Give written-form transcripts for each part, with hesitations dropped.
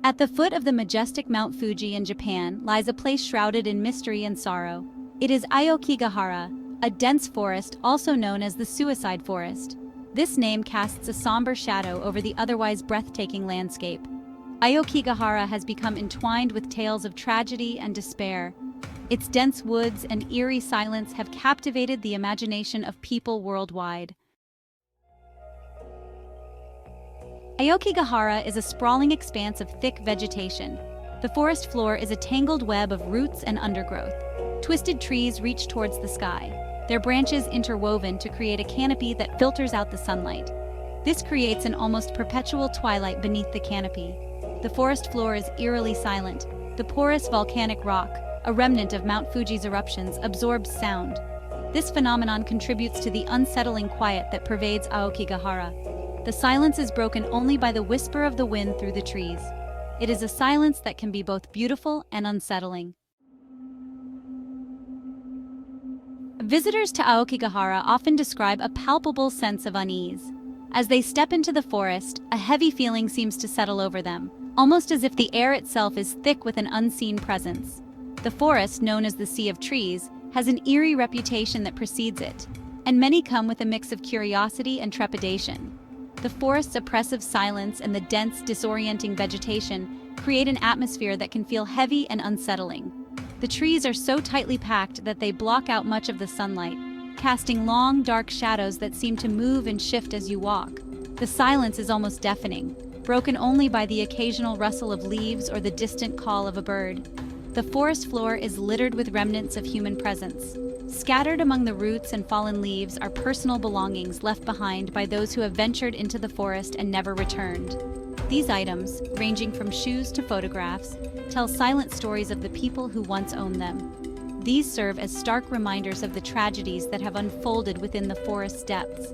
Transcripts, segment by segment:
At the foot of the majestic Mount Fuji in Japan lies a place shrouded in mystery and sorrow. It is Aokigahara, a dense forest also known as the Suicide Forest. This name casts a somber shadow over the otherwise breathtaking landscape. Aokigahara has become entwined with tales of tragedy and despair. Its dense woods and eerie silence have captivated the imagination of people worldwide. Aokigahara is a sprawling expanse of thick vegetation. The forest floor is a tangled web of roots and undergrowth. Twisted trees reach towards the sky, their branches interwoven to create a canopy that filters out the sunlight. This creates an almost perpetual twilight beneath the canopy. The forest floor is eerily silent. The porous volcanic rock, a remnant of Mount Fuji's eruptions, absorbs sound. This phenomenon contributes to the unsettling quiet that pervades Aokigahara. The silence is broken only by the whisper of the wind through the trees. It is a silence that can be both beautiful and unsettling. Visitors to Aokigahara often describe a palpable sense of unease. As they step into the forest, a heavy feeling seems to settle over them, almost as if the air itself is thick with an unseen presence. The forest, known as the Sea of Trees, has an eerie reputation that precedes it, and many come with a mix of curiosity and trepidation. The forest's oppressive silence and the dense, disorienting vegetation create an atmosphere that can feel heavy and unsettling. The trees are so tightly packed that they block out much of the sunlight, casting long, dark shadows that seem to move and shift as you walk. The silence is almost deafening, broken only by the occasional rustle of leaves or the distant call of a bird. The forest floor is littered with remnants of human presence. Scattered among the roots and fallen leaves are personal belongings left behind by those who have ventured into the forest and never returned. These items, ranging from shoes to photographs, tell silent stories of the people who once owned them. These serve as stark reminders of the tragedies that have unfolded within the forest's depths.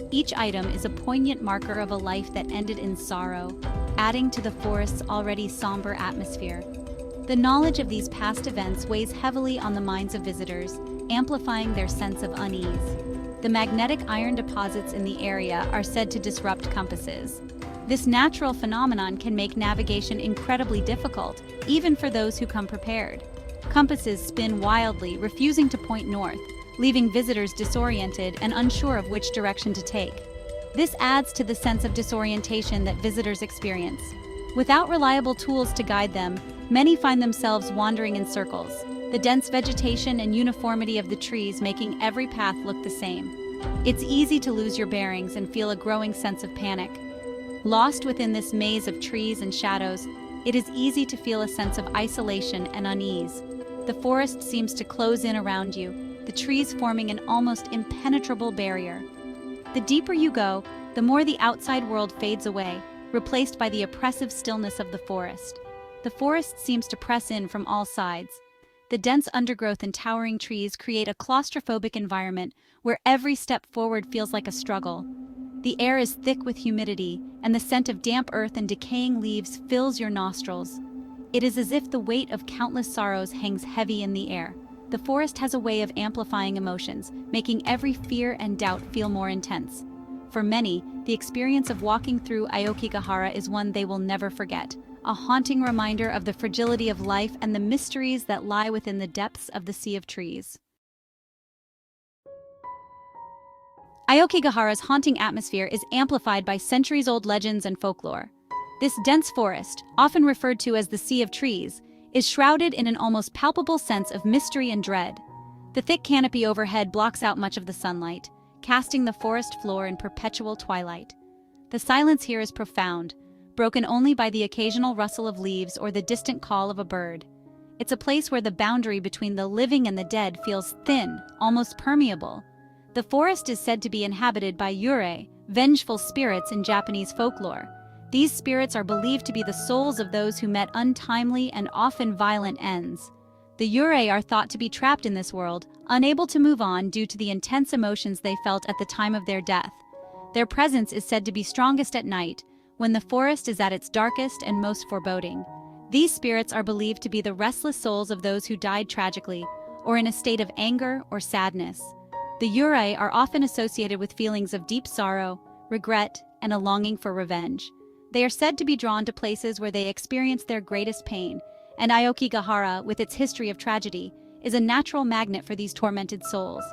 Each item is a poignant marker of a life that ended in sorrow, adding to the forest's already somber atmosphere. The knowledge of these past events weighs heavily on the minds of visitors, amplifying their sense of unease. The magnetic iron deposits in the area are said to disrupt compasses. This natural phenomenon can make navigation incredibly difficult, even for those who come prepared. Compasses spin wildly, refusing to point north, leaving visitors disoriented and unsure of which direction to take. This adds to the sense of disorientation that visitors experience. Without reliable tools to guide them, many find themselves wandering in circles, the dense vegetation and uniformity of the trees making every path look the same. It's easy to lose your bearings and feel a growing sense of panic. Lost within this maze of trees and shadows, it is easy to feel a sense of isolation and unease. The forest seems to close in around you, the trees forming an almost impenetrable barrier. The deeper you go, the more the outside world fades away, replaced by the oppressive stillness of the forest. The forest seems to press in from all sides. The dense undergrowth and towering trees create a claustrophobic environment where every step forward feels like a struggle. The air is thick with humidity, and the scent of damp earth and decaying leaves fills your nostrils. It is as if the weight of countless sorrows hangs heavy in the air. The forest has a way of amplifying emotions, making every fear and doubt feel more intense. For many, the experience of walking through Aokigahara is one they will never forget, a haunting reminder of the fragility of life and the mysteries that lie within the depths of the Sea of Trees. Aokigahara's haunting atmosphere is amplified by centuries-old legends and folklore. This dense forest, often referred to as the Sea of Trees, is shrouded in an almost palpable sense of mystery and dread. The thick canopy overhead blocks out much of the sunlight, casting the forest floor in perpetual twilight. The silence here is profound, broken only by the occasional rustle of leaves or the distant call of a bird. It's a place where the boundary between the living and the dead feels thin, almost permeable. The forest is said to be inhabited by Yurei, vengeful spirits in Japanese folklore. These spirits are believed to be the souls of those who met untimely and often violent ends. The Yurei are thought to be trapped in this world, unable to move on due to the intense emotions they felt at the time of their death. Their presence is said to be strongest at night, when the forest is at its darkest and most foreboding. These spirits are believed to be the restless souls of those who died tragically, or in a state of anger or sadness. The Yurei are often associated with feelings of deep sorrow, regret, and a longing for revenge. They are said to be drawn to places where they experience their greatest pain, and Aokigahara, with its history of tragedy, is a natural magnet for these tormented souls.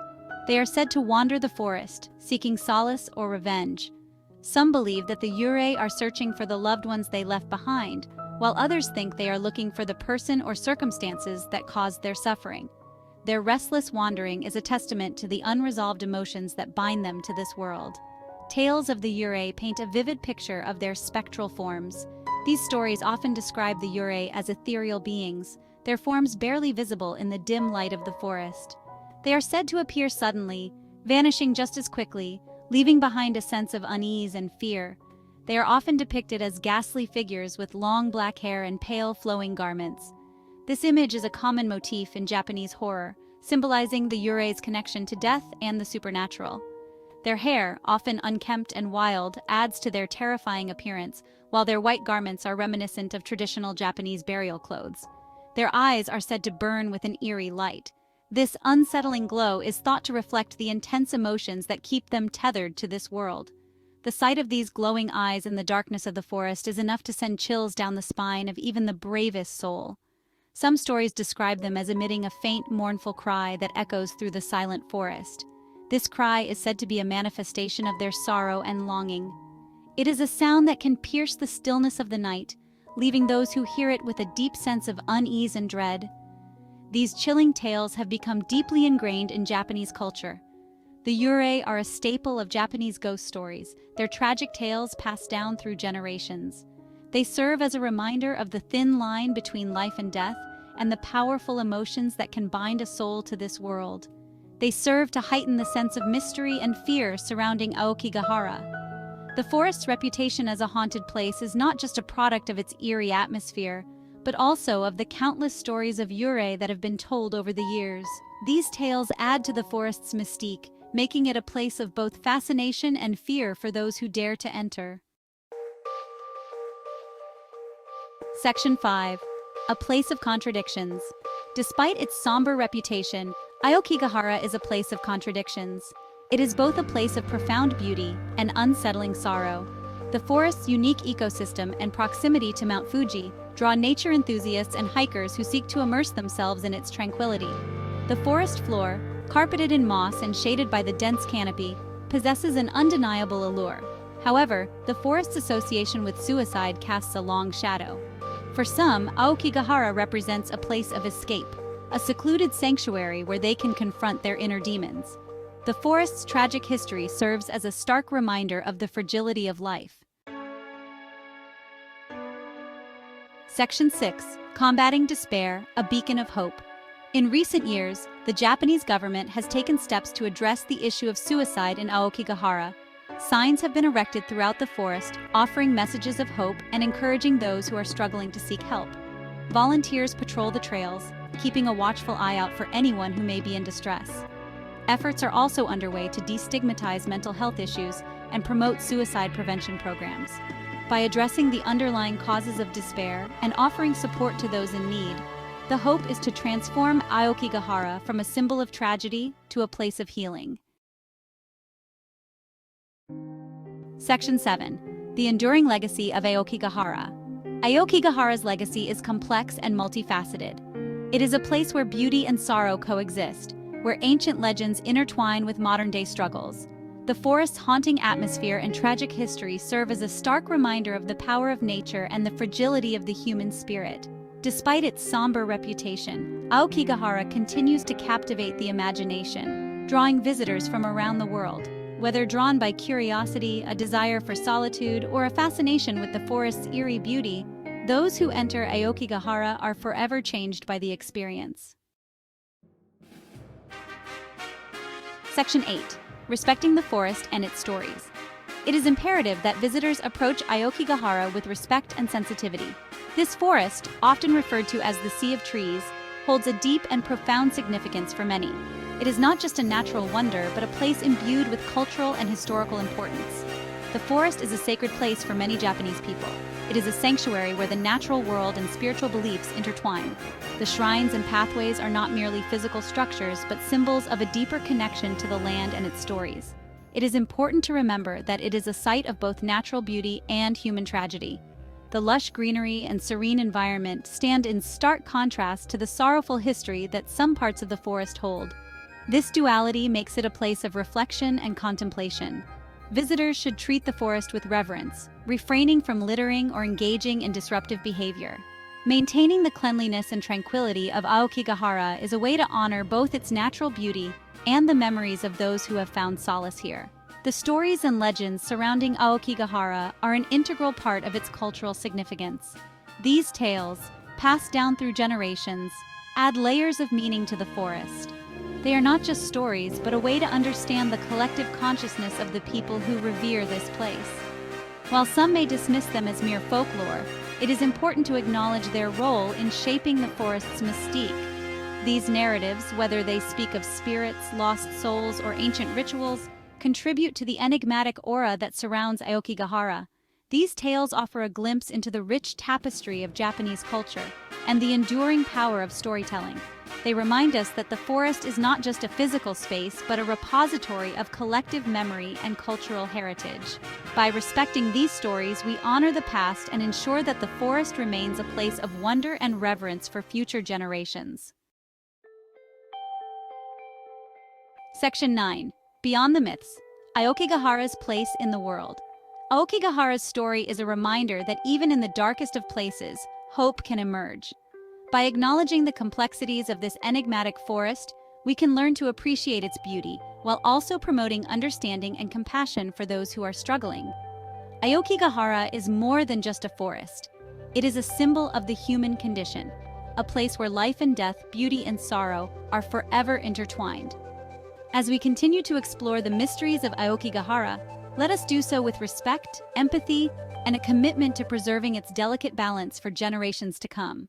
They are said to wander the forest, seeking solace or revenge. Some believe that the Yurei are searching for the loved ones they left behind, while others think they are looking for the person or circumstances that caused their suffering. Their restless wandering is a testament to the unresolved emotions that bind them to this world. Tales of the Yurei paint a vivid picture of their spectral forms. These stories often describe the Yurei as ethereal beings, their forms barely visible in the dim light of the forest. They are said to appear suddenly, vanishing just as quickly, leaving behind a sense of unease and fear. They are often depicted as ghastly figures with long black hair and pale flowing garments. This image is a common motif in Japanese horror, symbolizing the Yurei's connection to death and the supernatural. Their hair, often unkempt and wild, adds to their terrifying appearance, while their white garments are reminiscent of traditional Japanese burial clothes. Their eyes are said to burn with an eerie light. This unsettling glow is thought to reflect the intense emotions that keep them tethered to this world. The sight of these glowing eyes in the darkness of the forest is enough to send chills down the spine of even the bravest soul. Some stories describe them as emitting a faint, mournful cry that echoes through the silent forest. This cry is said to be a manifestation of their sorrow and longing. It is a sound that can pierce the stillness of the night, leaving those who hear it with a deep sense of unease and dread. These chilling tales have become deeply ingrained in Japanese culture. The Yurei are a staple of Japanese ghost stories, their tragic tales passed down through generations. They serve as a reminder of the thin line between life and death and the powerful emotions that can bind a soul to this world. They serve to heighten the sense of mystery and fear surrounding Aokigahara. The forest's reputation as a haunted place is not just a product of its eerie atmosphere, but also of the countless stories of Yurei that have been told over the years. These tales add to the forest's mystique, making it a place of both fascination and fear for those who dare to enter. Section 5. A Place of Contradictions. Despite its somber reputation, Aokigahara is a place of contradictions. It is both a place of profound beauty and unsettling sorrow. The forest's unique ecosystem and proximity to Mount Fuji draw nature enthusiasts and hikers who seek to immerse themselves in its tranquility. The forest floor, carpeted in moss and shaded by the dense canopy, possesses an undeniable allure. However, the forest's association with suicide casts a long shadow. For some, Aokigahara represents a place of escape, a secluded sanctuary where they can confront their inner demons. The forest's tragic history serves as a stark reminder of the fragility of life. Section 6. Combating Despair, a Beacon of Hope. In recent years, the Japanese government has taken steps to address the issue of suicide in Aokigahara. Signs have been erected throughout the forest, offering messages of hope and encouraging those who are struggling to seek help. Volunteers patrol the trails, keeping a watchful eye out for anyone who may be in distress. Efforts are also underway to destigmatize mental health issues and promote suicide prevention programs. By addressing the underlying causes of despair and offering support to those in need, the hope is to transform Aokigahara from a symbol of tragedy to a place of healing. Section 7. The Enduring Legacy of Aokigahara. Aokigahara's legacy is complex and multifaceted. It is a place where beauty and sorrow coexist, where ancient legends intertwine with modern-day struggles. The forest's haunting atmosphere and tragic history serve as a stark reminder of the power of nature and the fragility of the human spirit. Despite its somber reputation, Aokigahara continues to captivate the imagination, drawing visitors from around the world. Whether drawn by curiosity, a desire for solitude, or a fascination with the forest's eerie beauty, those who enter Aokigahara are forever changed by the experience. Section 8. Respecting the forest and its stories. It is imperative that visitors approach Aokigahara with respect and sensitivity. This forest, often referred to as the Sea of Trees, holds a deep and profound significance for many. It is not just a natural wonder, but a place imbued with cultural and historical importance. The forest is a sacred place for many Japanese people. It is a sanctuary where the natural world and spiritual beliefs intertwine. The shrines and pathways are not merely physical structures, but symbols of a deeper connection to the land and its stories. it is important to remember that it is a site of both natural beauty and human tragedy. The lush greenery and serene environment stand in stark contrast to the sorrowful history that some parts of the forest hold. This duality makes it a place of reflection and contemplation. Visitors should treat the forest with reverence, refraining from littering or engaging in disruptive behavior. Maintaining the cleanliness and tranquility of Aokigahara is a way to honor both its natural beauty and the memories of those who have found solace here. The stories and legends surrounding Aokigahara are an integral part of its cultural significance. These tales, passed down through generations, add layers of meaning to the forest. They are not just stories, but a way to understand the collective consciousness of the people who revere this place. While some may dismiss them as mere folklore, it is important to acknowledge their role in shaping the forest's mystique. These narratives, whether they speak of spirits, lost souls, or ancient rituals, contribute to the enigmatic aura that surrounds Aokigahara. These tales offer a glimpse into the rich tapestry of Japanese culture and the enduring power of storytelling. They remind us that the forest is not just a physical space, but a repository of collective memory and cultural heritage. By respecting these stories, we honor the past and ensure that the forest remains a place of wonder and reverence for future generations. Section 9. Beyond the Myths, Aokigahara's Place in the World. Aokigahara's story is a reminder that even in the darkest of places, hope can emerge. By acknowledging the complexities of this enigmatic forest, we can learn to appreciate its beauty, while also promoting understanding and compassion for those who are struggling. Aokigahara is more than just a forest. It is a symbol of the human condition, a place where life and death, beauty and sorrow are forever intertwined. As we continue to explore the mysteries of Aokigahara, let us do so with respect, empathy, and a commitment to preserving its delicate balance for generations to come.